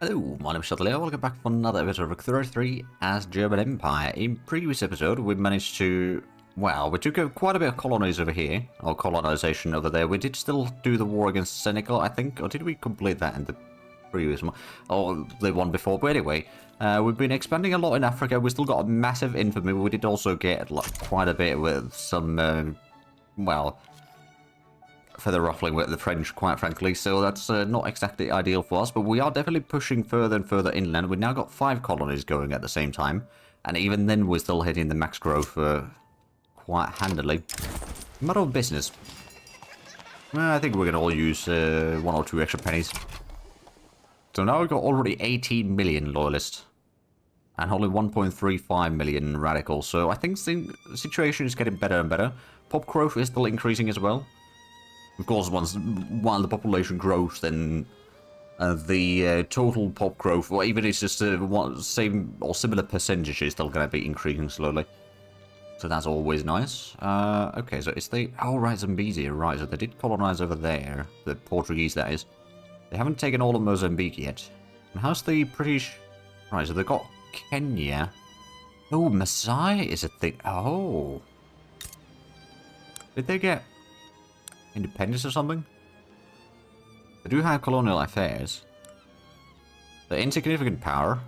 Hello, my name is Leo. Welcome back for another episode of Ep36 as German Empire. In previous episode, we managed to, well, we took quite a bit of colonies over here, or colonization over there. We did still do the war against Senegal, I think, or did we complete that in the previous one? Or the one before? But anyway, we've been expanding a lot in Africa. We still got a massive infamy. We did also get like, quite a bit with some, well, feather ruffling with the French, quite frankly, so that's not exactly ideal for us, but we are definitely pushing further and further inland. We've now got 5 colonies going at the same time, and even then we're still hitting the max growth quite handily. Matter of business. Well, I think we're going to all use 1 or 2 extra pennies. So now we've got already 18 million loyalists, and only 1.35 million radicals, so I think the situation is getting better and better. Pop growth is still increasing as well. Of course, while the population grows, then the total pop growth, or even it's just same or similar percentage, is still going to be increasing slowly. So that's always nice. Okay, so it's the... Oh, right, Zambezi, right, so they did colonize over there. The Portuguese, that is. They haven't taken all of Mozambique yet. And how's the British... Right, so they've got Kenya. Oh, Maasai is a thing. Oh. Did they get... independence or something? They do have colonial affairs. They're insignificant power.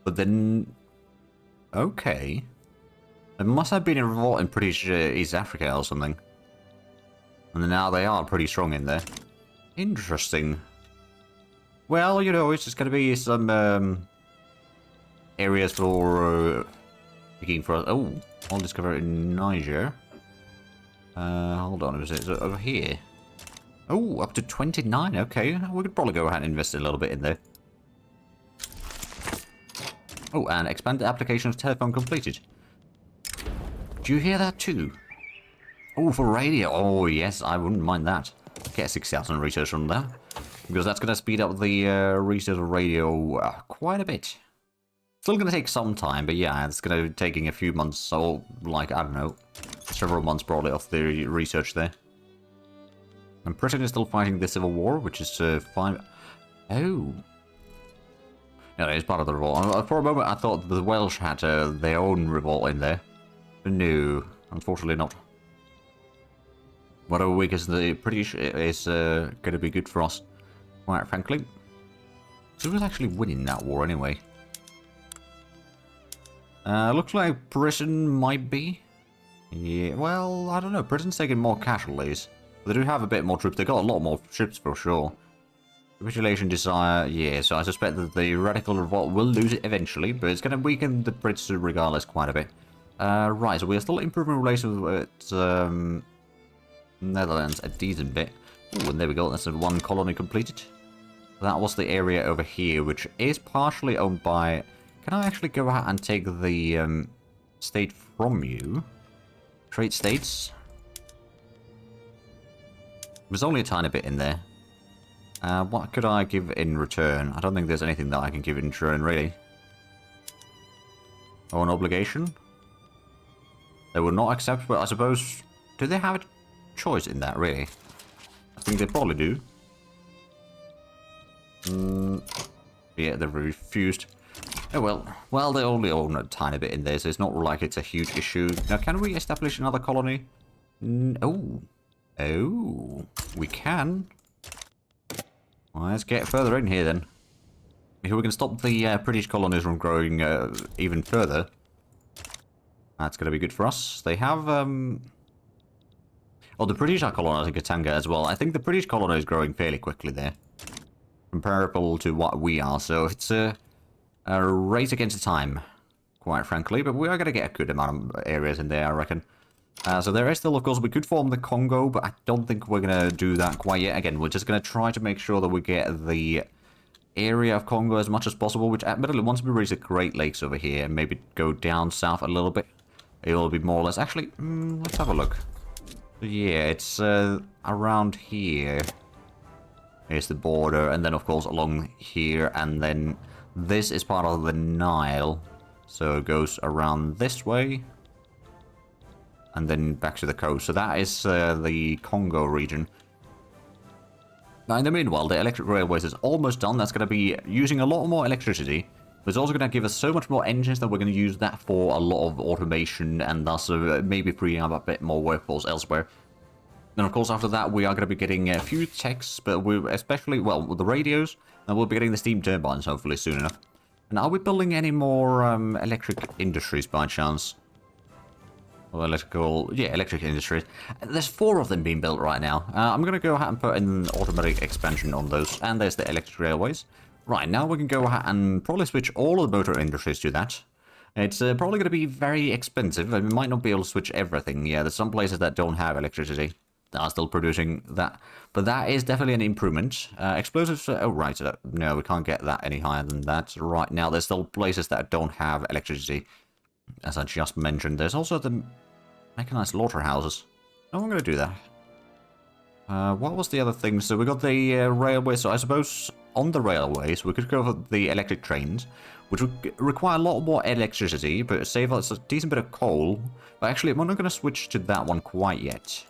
But then... Okay. There must have been a revolt in British East Africa or something. And now they are pretty strong in there. Interesting. Well, you know, it's just going to be some areas for picking for... Oh, I'll discover it in Niger. Hold on, is it over here? Oh, up to 29, okay. We could probably go ahead and invest a little bit in there. Oh, and expand the application of telephone completed. Do you hear that too? Oh, for radio. Oh, yes, I wouldn't mind that. Get 6,000 research from that. Because that's going to speed up the research of radio quite a bit. Still going to take some time, but yeah, it's going to be taking a few months, so like, I don't know, several months probably off the research there. And Britain is still fighting the Civil War, which is fine. Oh. No, it's part of the revolt. For a moment, I thought the Welsh had their own revolt in there. But no, unfortunately not. Whatever we get the British is going to be good for us, quite frankly. So who's actually winning that war anyway? Looks like Britain might be. Yeah, well, I don't know. Britain's taking more casualties. They do have a bit more troops. They got a lot more ships for sure. Capitulation desire, yeah, so I suspect that the radical revolt will lose it eventually, but it's going to weaken the Brits regardless quite a bit. Right, so we're still improving relations with Netherlands a decent bit. Ooh, and there we go, that's 1 colony completed. That was the area over here, which is partially owned by... Can I actually go out and take the state from you? Trade states? There's only a tiny bit in there. What could I give in return? I don't think there's anything that I can give in return, really. Oh, an obligation? They will not accept, but I suppose... Do they have a choice in that, really? I think they probably do. Yeah, they've refused. Oh well. Well, they only own a tiny bit in there, so it's not like it's a huge issue. Now, can we establish another colony? Oh. Oh. We can. Well, let's get further in here, then. If we can stop the British colonies from growing even further, that's going to be good for us. They have... Oh, the British are colonizing Katanga as well. I think the British colony is growing fairly quickly there. Comparable to what we are, so it's a race against the time, quite frankly. But we are going to get a good amount of areas in there, I reckon. So there is still, of course, we could form the Congo, but I don't think we're going to do that quite yet. Again, we're just going to try to make sure that we get the area of Congo as much as possible, which admittedly, once we reach the Great Lakes over here, and maybe go down south a little bit, it will be more or less... Actually, let's have a look. Yeah, it's around here. Here's the border, and then, of course, along here, and then this is part of the Nile. So it goes around this way. And then back to the coast. So that is the Congo region. Now, in the meanwhile, the electric railways is almost done. That's going to be using a lot more electricity. But it's also going to give us so much more engines that we're going to use that for a lot of automation and thus maybe freeing up a bit more workforce elsewhere. Then, of course, after that, we are going to be getting a few techs, but we especially, well, with the radios, and we'll be getting the steam turbines hopefully soon enough. And are we building any more electric industries by chance? Or electric industries. There's 4 of them being built right now. I'm going to go ahead and put in automatic expansion on those. And there's the electric railways. Right, now we can go ahead and probably switch all of the motor industries to that. It's probably going to be very expensive. We might not be able to switch everything. Yeah, there's some places that don't have electricity that are still producing that. But that is definitely an improvement. Explosives, oh right, no, we can't get that any higher than that. Right now, there's still places that don't have electricity. As I just mentioned, there's also the mechanized slaughterhouses. Oh, I'm going to do that. What was the other thing? So we got the railway. So I suppose on the railways, we could go for the electric trains, which would require a lot more electricity, but save us a decent bit of coal. But actually, we're not going to switch to that one quite yet.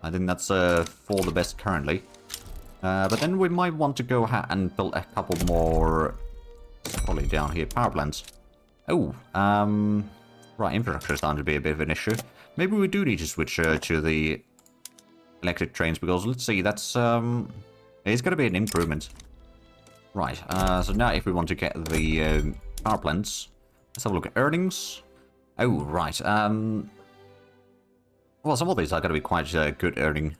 I think that's for the best currently. But then we might want to go ahead and build a couple more, probably down here, power plants. Oh, right, infrastructure is starting to be a bit of an issue. Maybe we do need to switch to the electric trains, because let's see, that's, it's going to be an improvement. Right, so now if we want to get the power plants, let's have a look at earnings. Oh, right, well, some of these are going to be quite good earning.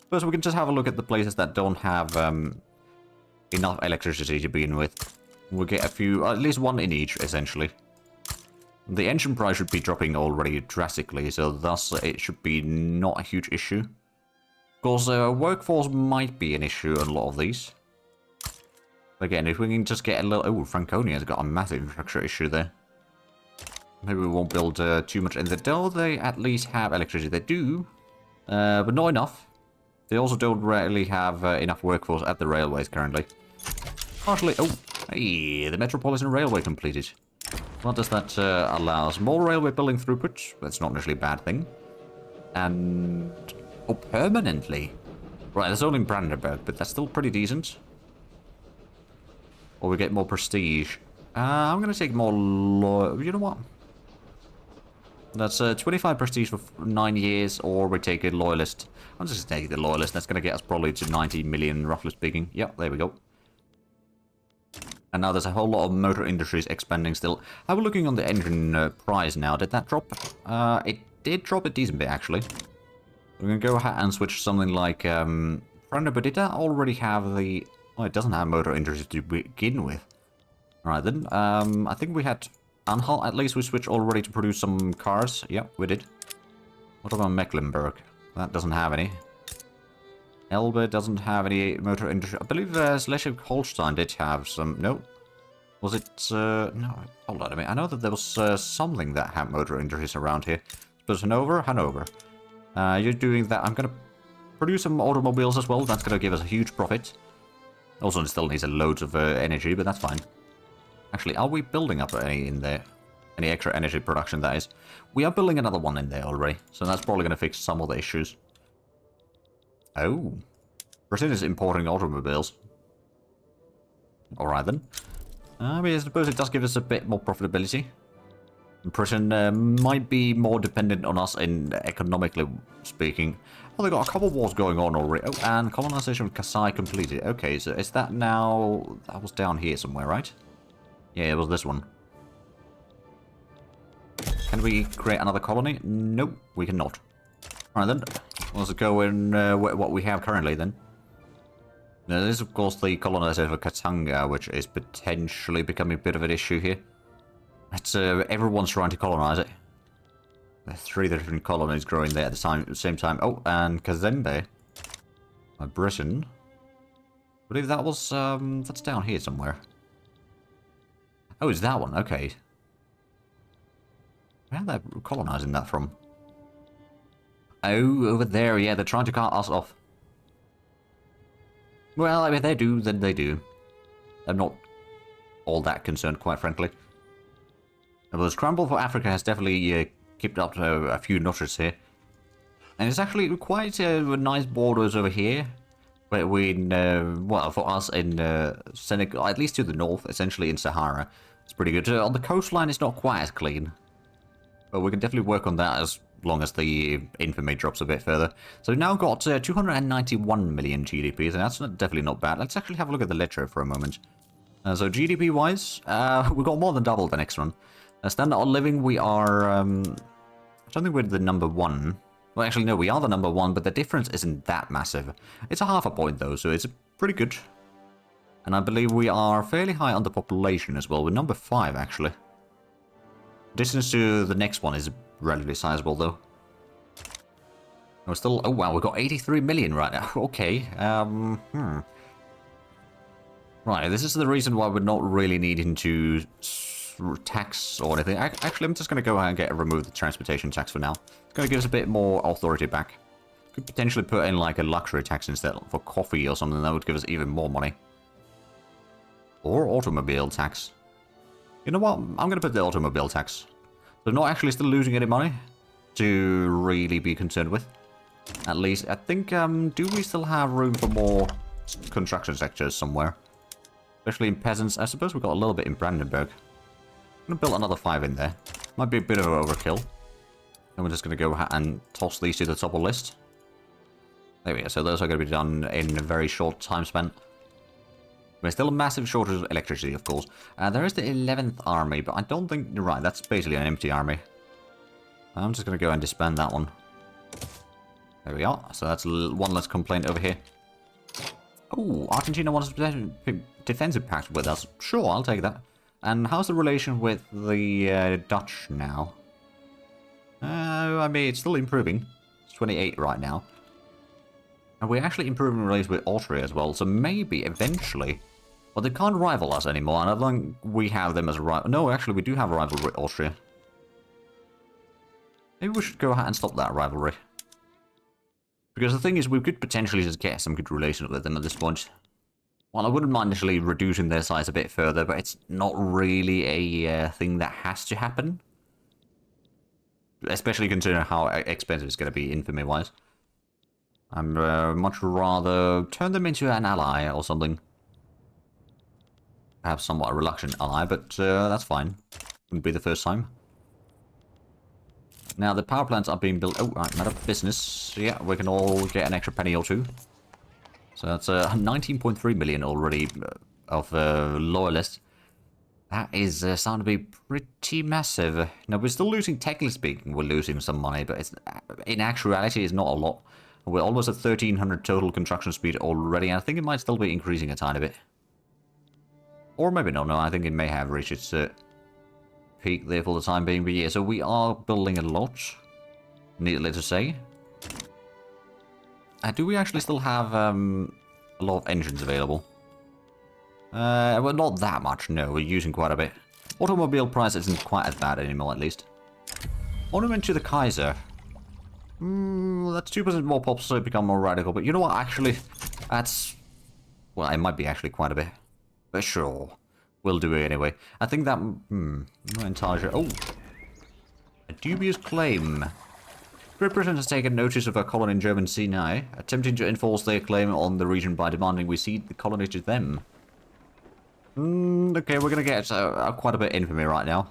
First, we can just have a look at the places that don't have enough electricity to begin with. We'll get a few, at least one in each, essentially. The engine price should be dropping already drastically, so thus it should be not a huge issue. Of course, workforce might be an issue on a lot of these. But again, if we can just get a little... Oh, Franconia's got a massive infrastructure issue there. Maybe we won't build too much in there. Though they at least have electricity. They do, but not enough. They also don't really have enough workforce at the railways currently. Partially... Oh, hey, the Metropolitan Railway completed. What does that allow us? More railway building throughput. That's not necessarily a bad thing. And... Oh, permanently. Right, that's only in Brandenburg, but that's still pretty decent. Or we get more prestige. I'm going to take more... You know what? That's 25 prestige for 9 years, or we take a loyalist. I'm just going to take the loyalist. That's going to get us probably to 90 million, roughly speaking. Yep, there we go. And now there's a whole lot of motor industries expanding still. I was looking on the engine price now. Did that drop? It did drop a decent bit, actually. We're going to go ahead and switch something like... but did that already have the... Oh, it doesn't have motor industries to begin with. Alright then. I think we had... Anhalt, at least we switched already to produce some cars. Yep, we did. What about Mecklenburg? That doesn't have any. Elbe doesn't have any motor industry. I believe Schleswig-Holstein did have some. No. Was it... no, hold on a minute. I know that there was something that had motor industries around here. Suppose Hanover? Hanover. You're doing that. I'm going to produce some automobiles as well. That's going to give us a huge profit. Also, it still needs a load of energy, but that's fine. Actually, are we building up any in there? Any extra energy production, that is. We are building another one in there already. So that's probably going to fix some of the issues. Oh. Brazil is importing automobiles. Alright then. I suppose it does give us a bit more profitability. Britain might be more dependent on us in economically speaking. Oh, they've got a couple of wars going on already. Oh, and colonization of Kasai completed. Okay, so is that now... That was down here somewhere, right? Yeah, it was this one. Can we create another colony? Nope, we cannot. Alright then. Let's go in what we have currently then. Now, this is of course the colonization of Katanga, which is potentially becoming a bit of an issue here. It's everyone's trying to colonize it. There are 3 different colonies growing there at the same time. Oh, and Kazembe, Britain. I believe that was that's down here somewhere. Oh, it's that one. Okay. Where are they colonizing that from? Oh, over there. Yeah, they're trying to cut us off. Well, I mean, they do, then they do. I'm not all that concerned, quite frankly. But the scramble for Africa has definitely kept up a few notches here. And it's actually quite nice borders over here. between, well, for us in Senegal, at least to the north, essentially in Sahara. It's pretty good. On the coastline, it's not quite as clean. But we can definitely work on that as long as the infamy drops a bit further. So we've now got 291 million GDP, so that's definitely not bad. Let's actually have a look at the ledger for a moment. So GDP-wise, we've got more than double the next one. Standard of living, we are... I don't think we're the number one. Well, actually, no, we are the number one, but the difference isn't that massive. It's a half a point, though, so it's pretty good. And I believe we are fairly high on the population as well. We're number 5, actually. Distance to the next one is relatively sizable, though. We're still... Oh, wow, we've got 83 million right now. Okay, Right, this is the reason why we're not really needing to tax or anything. Actually, I'm just going to go ahead and remove the transportation tax for now. It's going to give us a bit more authority back. Could potentially put in like a luxury tax instead for coffee or something. That would give us even more money. Or automobile tax. You know what? I'm going to put the automobile tax. So not actually still losing any money to really be concerned with. At least, I think, do we still have room for more construction sectors somewhere? Especially in peasants. I suppose we've got a little bit in Brandenburg. I'm going to build another 5 in there. Might be a bit of an overkill. And we're just going to go and toss these to the top of the list. There we go. So those are going to be done in a very short time span. There's still a massive shortage of electricity, of course. There is the 11th army, but I don't think... You're right, that's basically an empty army. I'm just going to go and disband that one. There we are. So that's one less complaint over here. Oh, Argentina wants a defensive pact with us. Sure, I'll take that. And how's the relation with the Dutch now? I mean, it's still improving. It's 28 right now. And we're actually improving relations with Austria as well, so maybe eventually... Well, they can't rival us anymore, and I don't think we have them as a rival. No, actually, we do have a rivalry with Austria. Maybe we should go ahead and stop that rivalry. Because the thing is, we could potentially just get some good relations with them at this point. Well, I wouldn't mind initially reducing their size a bit further, but it's not really a thing that has to happen. Especially considering how expensive it's going to be infamy-wise. I'd much rather turn them into an ally or something. Perhaps somewhat a reluctant ally, but that's fine. Wouldn't be the first time. Now, the power plants are being built... Oh, right, matter of business. Yeah, we can all get an extra penny or two. So that's 19.3 million already of loyalists. That is starting to be pretty massive. Now, we're still losing, technically speaking, we're losing some money, but it's, in actuality, it's not a lot. We're almost at 1300 total construction speed already, and I think it might still be increasing a tiny bit. Or maybe not, no, I think it may have reached its peak there for the time being, but yeah, so we are building a lot, needless to say. Do we actually still have a lot of engines available? Well, not that much, no, we're using quite a bit. Automobile price isn't quite as bad anymore, at least. Monument to the Kaiser. That's 2% more pops, so it become more radical, but you know what, actually, that's... Well, it might be actually quite a bit. But sure, we'll do it anyway. I think that... I'm not entirely sure. Oh! A dubious claim. Great Britain has taken notice of a colony in German Sinai, attempting to enforce their claim on the region by demanding we cede the colony to them. Okay, we're gonna get quite a bit of infamy right now.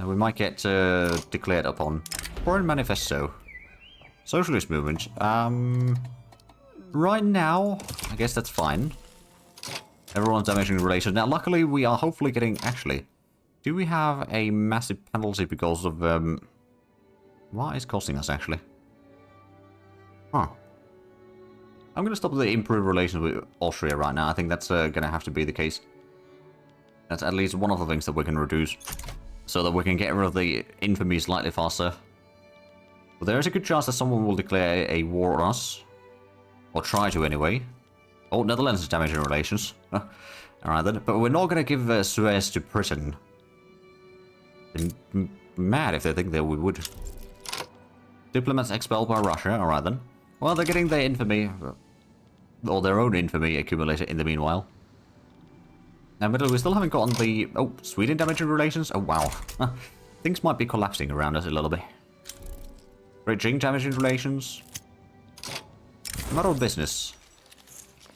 We might get declared upon. Foreign Manifesto. Socialist movement. Right now, I guess that's fine. Everyone's damaging relations. Now, luckily, we are hopefully getting... Actually, do we have a massive penalty because of... What is costing us, actually? Huh. I'm going to stop the improved relations with Austria right now. I think that's going to have to be the case. That's at least one of the things that we can reduce. So that we can get rid of the infamy slightly faster. But there is a good chance that someone will declare a war on us. Or try to, anyway. Oh, Netherlands is damaging relations. Alright then. But we're not going to give Suez to Britain. They're mad if they think that we would. Diplomats expelled by Russia. Alright then. Well, they're getting their infamy. Or their own infamy accumulated in the meanwhile. Now, we still haven't gotten the... Oh, Sweden damaging relations? Oh, wow. Things might be collapsing around us a little bit. Beijing damaging relations. Matter of business.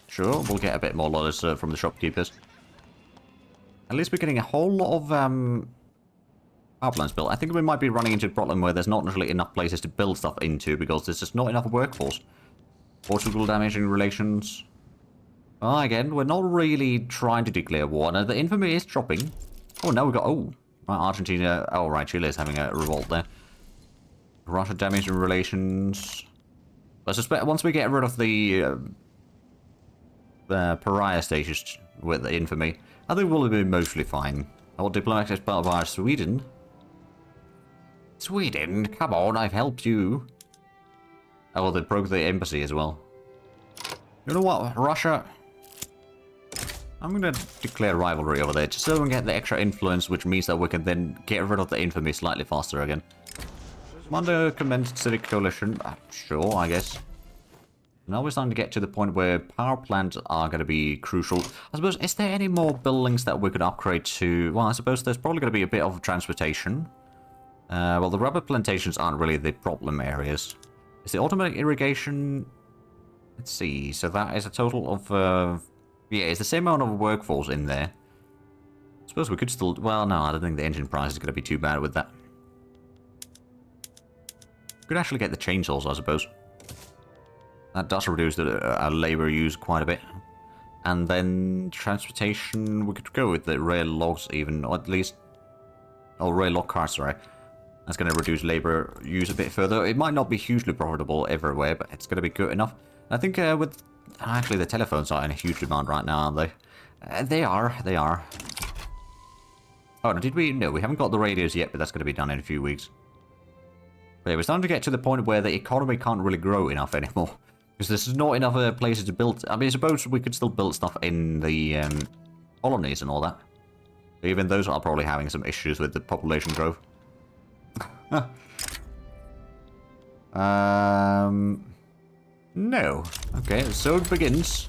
Sure, we'll get a bit more lotus from the shopkeepers. At least we're getting a whole lot of power plants built. I think we might be running into a problem where there's not necessarily enough places to build stuff into because there's just not enough workforce. Portugal damaging relations. Well, again, we're not really trying to declare war. Now, the infamy is dropping. Oh, now we've got... Oh, right, Argentina... Oh, right, Chile is having a revolt there. Russia damaging relations. I suspect once we get rid of the pariah status with the infamy, I think we'll be mostly fine. Our diplomatic expelled by Sweden. Sweden, come on, I've helped you. Oh, well, they broke the embassy as well. You know what, Russia? I'm gonna declare rivalry over there, just so we can get the extra influence, which means that we can then get rid of the infamy slightly faster again. Commander commenced civic coalition. Sure, I guess. Now we're starting to get to the point where power plants are going to be crucial. I suppose, is there any more buildings that we could upgrade to? Well, I suppose there's probably going to be a bit of transportation. Well, the rubber plantations aren't really the problem areas. Is the automatic irrigation... Let's see. So that is a total of... yeah, it's the same amount of workforce in there. I suppose we could still... Well, no, I don't think the engine price is going to be too bad with that. Could actually get the chainsaws, I suppose. That does reduce the labor use quite a bit. And then transportation, we could go with the rail logs even, or at least... Oh, rail log cars, sorry. That's going to reduce labor use a bit further. It might not be hugely profitable everywhere, but it's going to be good enough. I think with... Actually, the telephones are in a huge demand right now, aren't they? They are. Oh, no, did we? No, we haven't got the radios yet, but that's going to be done in a few weeks. But yeah, we're starting to get to the point where the economy can't really grow enough anymore. Because there's not enough places to build. I mean, I suppose we could still build stuff in the colonies and all that. But even those are probably having some issues with the population growth. No. Okay, so it begins.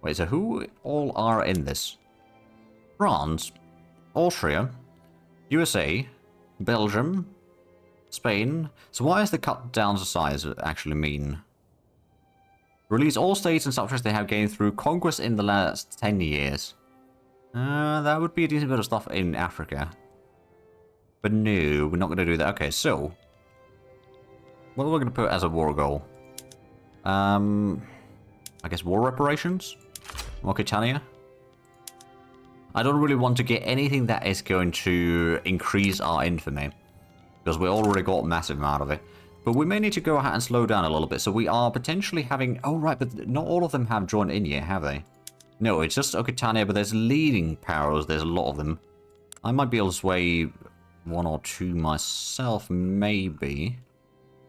Wait, so who all are in this? France, Austria, USA, Belgium, Spain. So why is the cut down to size actually mean? Release all states and subjects they have gained through conquest in the last 10 years. That would be a decent bit of stuff in Africa. But no, we're not going to do that. Okay, so... what are we going to put as a war goal? I guess war reparations? Mauritania? I don't really want to get anything that is going to increase our infamy. Because we already got a massive amount of it. But we may need to go ahead and slow down a little bit. So we are potentially having... Oh, right, but not all of them have joined in yet, have they? No, it's just Occitania, but there's leading powers. There's a lot of them. I might be able to sway one or two myself, maybe.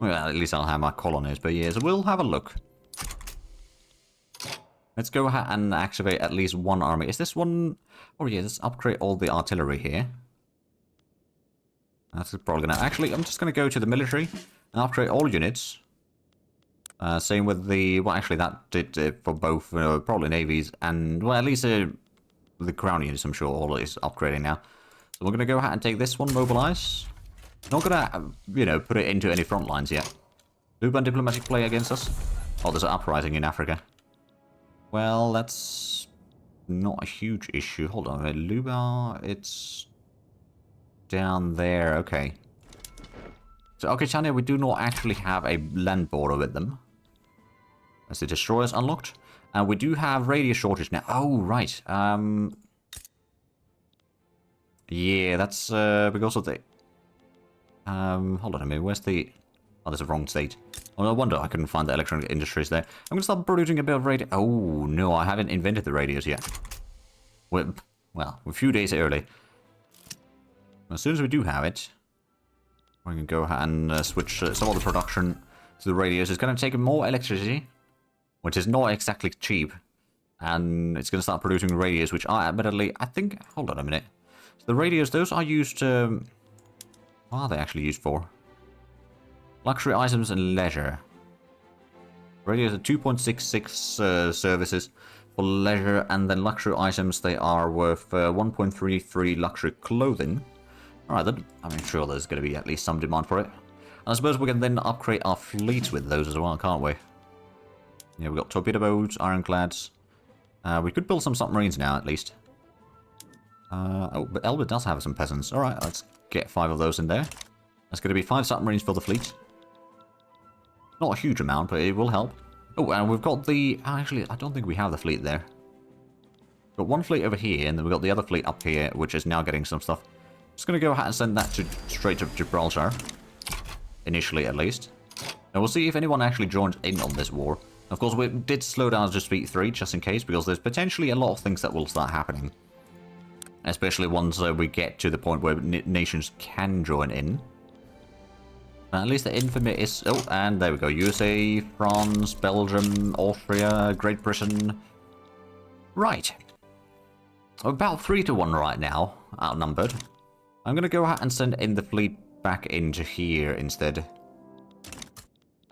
Well, at least I'll have my colonies, but yeah, so we'll have a look. Let's go ahead and activate at least one army. Is this one... Oh yeah, let's upgrade all the artillery here. That's probably gonna... Actually, I'm just gonna go to the military and upgrade all units. Same with the... Well, actually, that did for both, probably navies and... Well, at least the ground units, I'm sure, all is upgrading now. So we're gonna go ahead and take this one, mobilize. Not gonna, you know, put it into any front lines yet. Luban diplomatic play against us. Oh, there's an uprising in Africa. Well, that's not a huge issue. Hold on a minute. Luba, it's down there. Okay. So, okay, China, we do not actually have a land border with them. As the destroyers unlocked. And we do have radius shortage now. Oh, right. Yeah, that's because of the... hold on a minute, where's the... Oh, there's a wrong state. Oh, no wonder I couldn't find the electronic industries there. I'm going to start producing a bit of radio... Oh, no, I haven't invented the radios yet. Well, we're a few days early. As soon as we do have it, we can go ahead and switch some of the production to the radios. It's going to take more electricity, which is not exactly cheap. And it's going to start producing radios, which are admittedly... I think... Hold on a minute. So the radios, those are used... what are they actually used for? Luxury items and leisure. Radios are 2.66 services for leisure, and then luxury items, they are worth 1.33 luxury clothing. Alright, then, I'm sure there's going to be at least some demand for it. I suppose we can then upgrade our fleet with those as well, can't we? Yeah, we've got torpedo boats, ironclads. We could build some submarines now, at least. Oh, but Elba does have some peasants. Alright, let's get 5 of those in there. That's going to be 5 submarines for the fleet. Not a huge amount, but it will help. Oh, and we've got the... Actually, I don't think we have the fleet there. Got one fleet over here, and then we've got the other fleet up here, which is now getting some stuff. Just going to go ahead and send that straight to Gibraltar. Initially, at least. And we'll see if anyone actually joins in on this war. Of course, we did slow down to speed 3, just in case, because there's potentially a lot of things that will start happening. Especially once we get to the point where nations can join in. At least the infamy is... Oh, and there we go. USA, France, Belgium, Austria, Great Britain. Right. About 3-1 right now, outnumbered. I'm going to go ahead and send in the fleet back into here instead.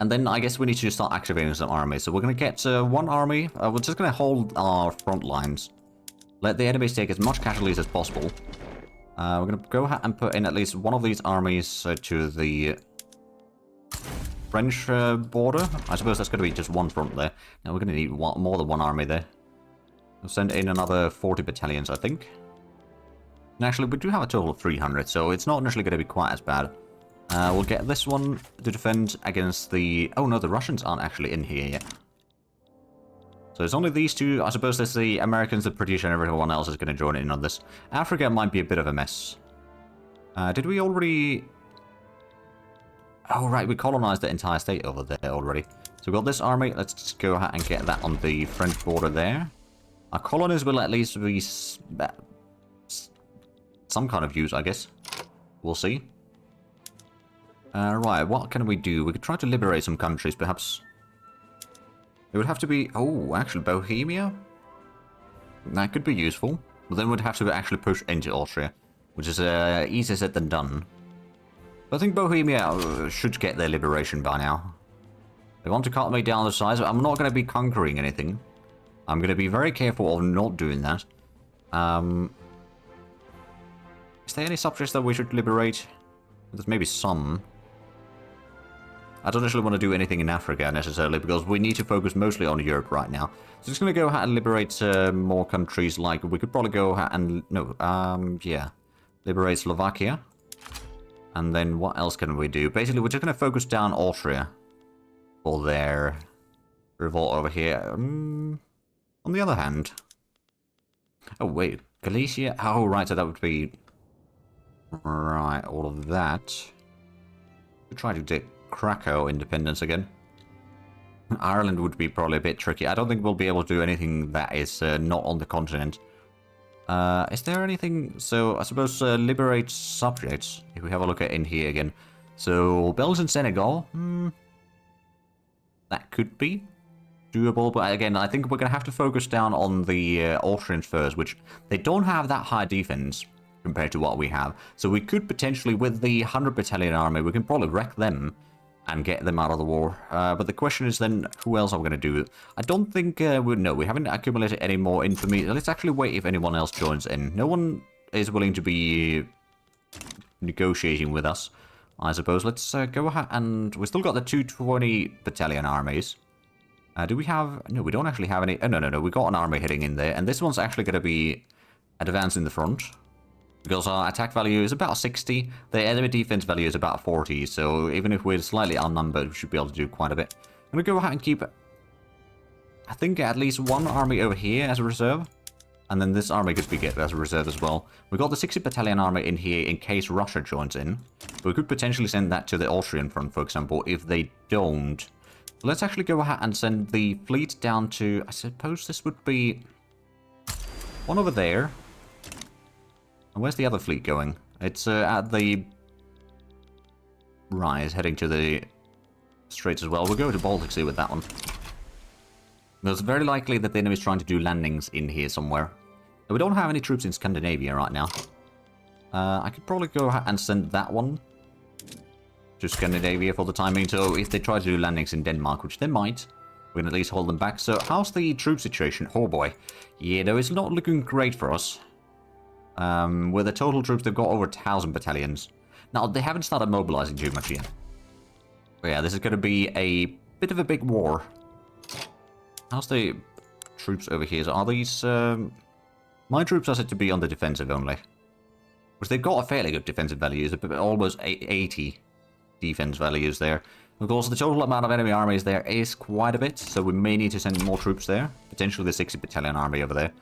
And then I guess we need to start activating some armies. So we're going to get one army. We're just going to hold our front lines. Let the enemies take as much casualties as possible. We're going to go ahead and put in at least one of these armies to the French border. I suppose that's going to be just one front there. Now we're going to need more than one army there. We'll send in another 40 battalions, I think. And actually, we do have a total of 300, so it's not initially going to be quite as bad. We'll get this one to defend against the... Oh no, the Russians aren't actually in here yet. So it's only these two. I suppose there's the Americans, the British, and everyone else is going to join in on this. Africa might be a bit of a mess. Did we already... Oh right, we colonized the entire state over there already. So we've got this army. Let's just go ahead and get that on the French border there. Our colonies will at least be... some kind of use, I guess. We'll see. Right, what can we do? We could try to liberate some countries, perhaps. It would have to be... Oh, actually, Bohemia? That could be useful. But then we'd have to actually push into Austria, which is easier said than done. But I think Bohemia should get their liberation by now. They want to cut me down the size, but I'm not going to be conquering anything. I'm going to be very careful of not doing that. Is there any subjects that we should liberate? There's maybe some. I don't actually want to do anything in Africa necessarily, because we need to focus mostly on Europe right now. So just going to go ahead and liberate more countries, like we could probably go ahead and... No, yeah. Liberate Slovakia. And then what else can we do? Basically, we're just going to focus down Austria for their revolt over here. On the other hand... Oh, wait. Galicia? Oh, right, so that would be... Right, all of that. We'll try to get Krakow independence again. Ireland would be probably a bit tricky. I don't think we'll be able to do anything that is not on the continent. Is there anything... So, I suppose liberate subjects, if we have a look at in here again. So, Belgium, Senegal. That could be doable, but again, I think we're going to have to focus down on the Austrians first, which they don't have that high defense compared to what we have. So we could potentially, with the 100 battalion army, we can probably wreck them and get them out of the war. But the question is then, who else are we going to do? I don't think, we haven't accumulated any more infamy. Let's actually wait if anyone else joins in. No one is willing to be negotiating with us, I suppose. Let's go ahead and... We still got the 220 battalion armies. Do we have... No, we don't actually have any... Oh, no. We got an army heading in there. And this one's actually going to be advanced in the front. Because our attack value is about 60, the enemy defense value is about 40, so even if we're slightly outnumbered, we should be able to do quite a bit. I'm going to go ahead and keep, I think, at least one army over here as a reserve, and then this army could be get as a reserve as well. We've got the 60 battalion army in here in case Russia joins in. We could potentially send that to the Austrian front, for example, if they don't. Let's actually go ahead and send the fleet down to, I suppose this would be one over there. And where's the other fleet going? It's at the... Right, it's heading to the Straits as well. We'll go to Baltic Sea with that one. It's very likely that the enemy's trying to do landings in here somewhere. But we don't have any troops in Scandinavia right now. I could probably go ahead and send that one to Scandinavia for the time being. So if they try to do landings in Denmark, which they might, we can at least hold them back. So how's the troop situation? Oh boy. Yeah, no, it's not looking great for us. With the total troops, they've got over 1,000 battalions. Now, they haven't started mobilizing too much yet. But yeah, this is going to be a bit of a big war. How's the troops over here? So are these... my troops are said to be on the defensive only. Which they've got a fairly good defensive values, almost 80 defense values there. Of course, the total amount of enemy armies there is quite a bit, so we may need to send more troops there. Potentially the 60 battalion army over there.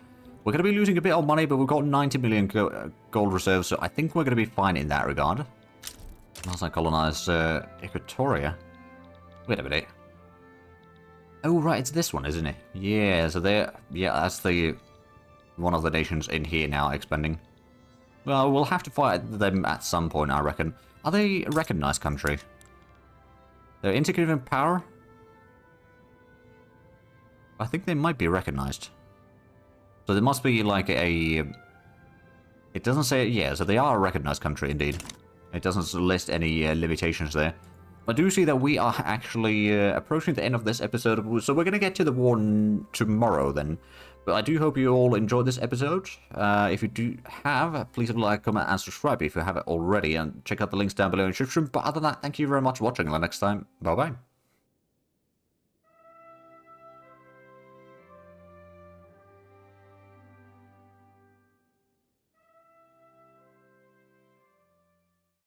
We're going to be losing a bit of money, but we've got 90 million gold reserves, so I think we're going to be fine in that regard. Once I colonize Equatoria. Wait a minute. Oh, right, it's this one, isn't it? Yeah, so they're... Yeah, that's the... one of the nations in here now expanding. Well, we'll have to fight them at some point, I reckon. Are they a recognized country? They're integrated in power? I think they might be recognized. So there must be like a... It doesn't say... Yeah, so they are a recognized country indeed. It doesn't list any limitations there. I do see that we are actually approaching the end of this episode, so we're going to get to the war tomorrow then. But I do hope you all enjoyed this episode. If you do have, please like, comment, and subscribe if you haven't already. And check out the links down below in the description. But other than that, thank you very much for watching. Until next time, bye-bye.